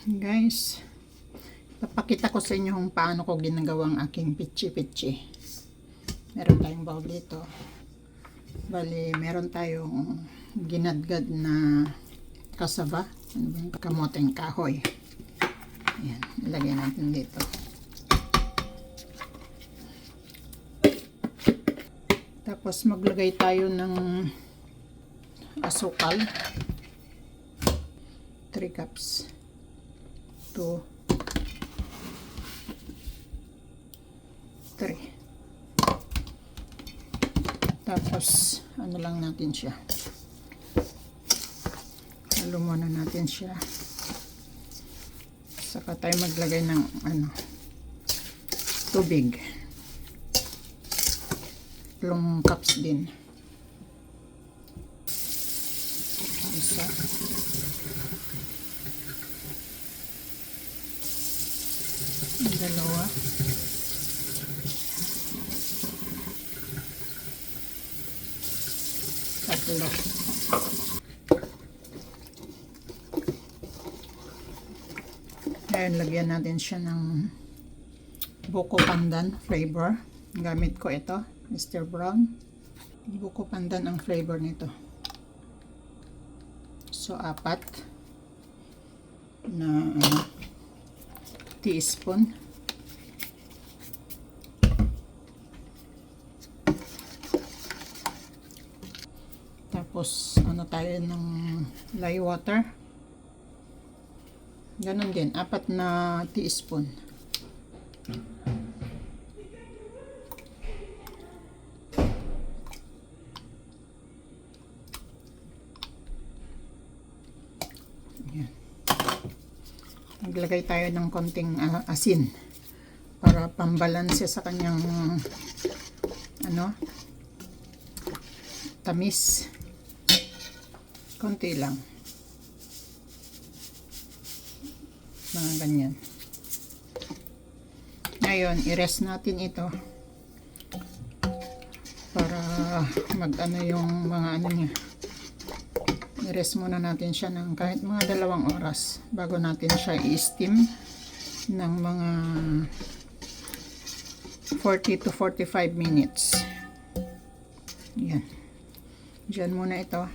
Guys, papakita ko sa inyo kung paano ko ginagawang aking pichi-pichi. Meron tayong bowl dito. Bali, meron tayong ginadgad na kasaba. Kamoteng kahoy. Ayan, ilagay natin dito. Tapos maglagay tayo ng asukal. 3 cups. 2, 3. Tapos ano lang natin siya, halo muna natin siya, saka tayo maglagay ng tubig, 3 cups din, isa, dalawa, tatlo. Ngayon, lagyan natin siya ng buko pandan flavor. Gamit ko ito, Mr. Brown. Buko pandan ang flavor nito. So, 4 na teaspoon. Tapos, tayo ng lye water. Ganon din, 4 na teaspoon. Ayan. Naglagay tayo ng konting asin para pambalanse sa kanyang tamis. Konti lang. Mga ganyan. Ngayon, i-rest natin ito para yung mga niya. I-rest muna natin siya ng kahit mga 2 oras bago natin siya i-steam ng mga 40 to 45 minutes. Yan. Diyan muna ito.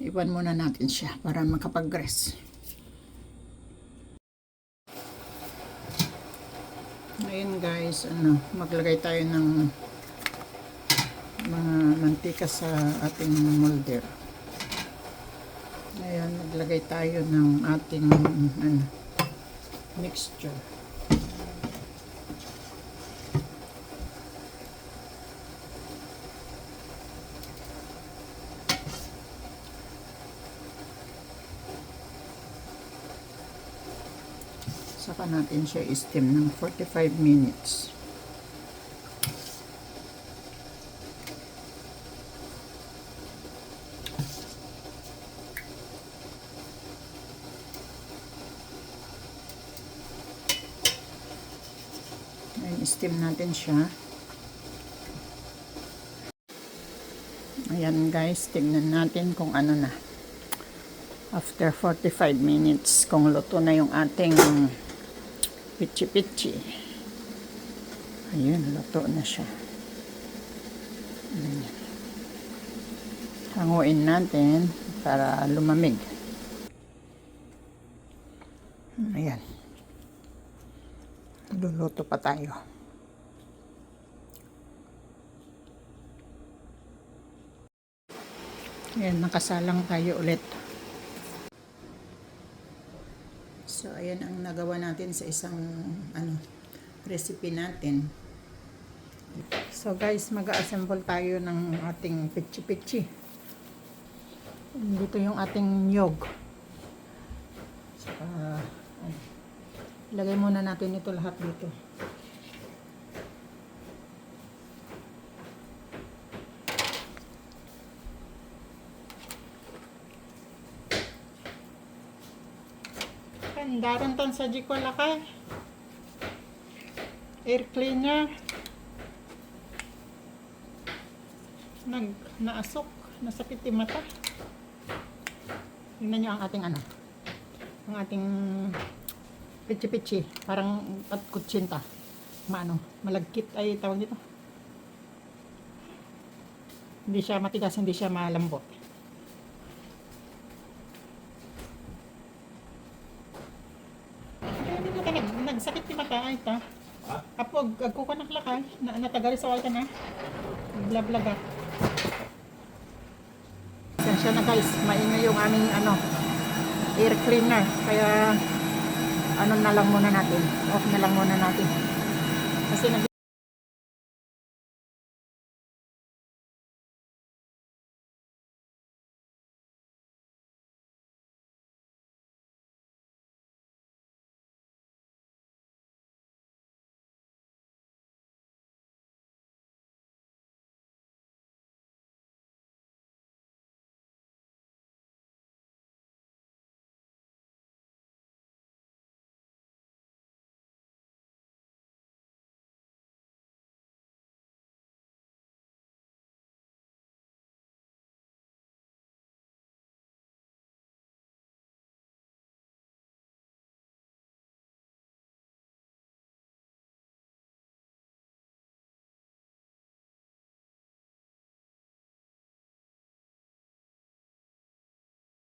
Iwan muna natin siya para makapag-rest. Ngayon guys, maglagay tayo ng mga mantika sa ating molder. Ngayon, maglagay tayo ng ating mixture. Saka natin siya i-steam ng 45 minutes. Ayan, i-steam natin siya. Ayan guys, tignan natin kung ano na. After 45 minutes, kung luto na yung ating pichi-pichi. Ayun, luto na siya. Ayan. Hanguin natin para lumamig. Ayan. Luluto pa tayo. Ayan, nakasalang tayo ulit. So, ayan ang nagawa natin sa isang recipe natin. So, guys, mag-assemble tayo ng ating pichi-pichi. Dito yung ating nyog. So, ilagay muna natin ito lahat dito. Daran tan sa jikola kay air cleaner naasok, nasakit yung mata. Tingnan nyo ang ating ano. Ang ating pichi-pichi. Parang at kutsinta. Maano, malagkit ay tawag dito. Hindi siya matigas, hindi siya malambot. Nagsakit ti mata ay ta. Apo agko ka naklakay, natagari sa ka na. Blablaga. Sensya na guys, maingay yung aming ano, air cleaner. Kaya ano na lang muna natin. Off na lang muna natin. Kasi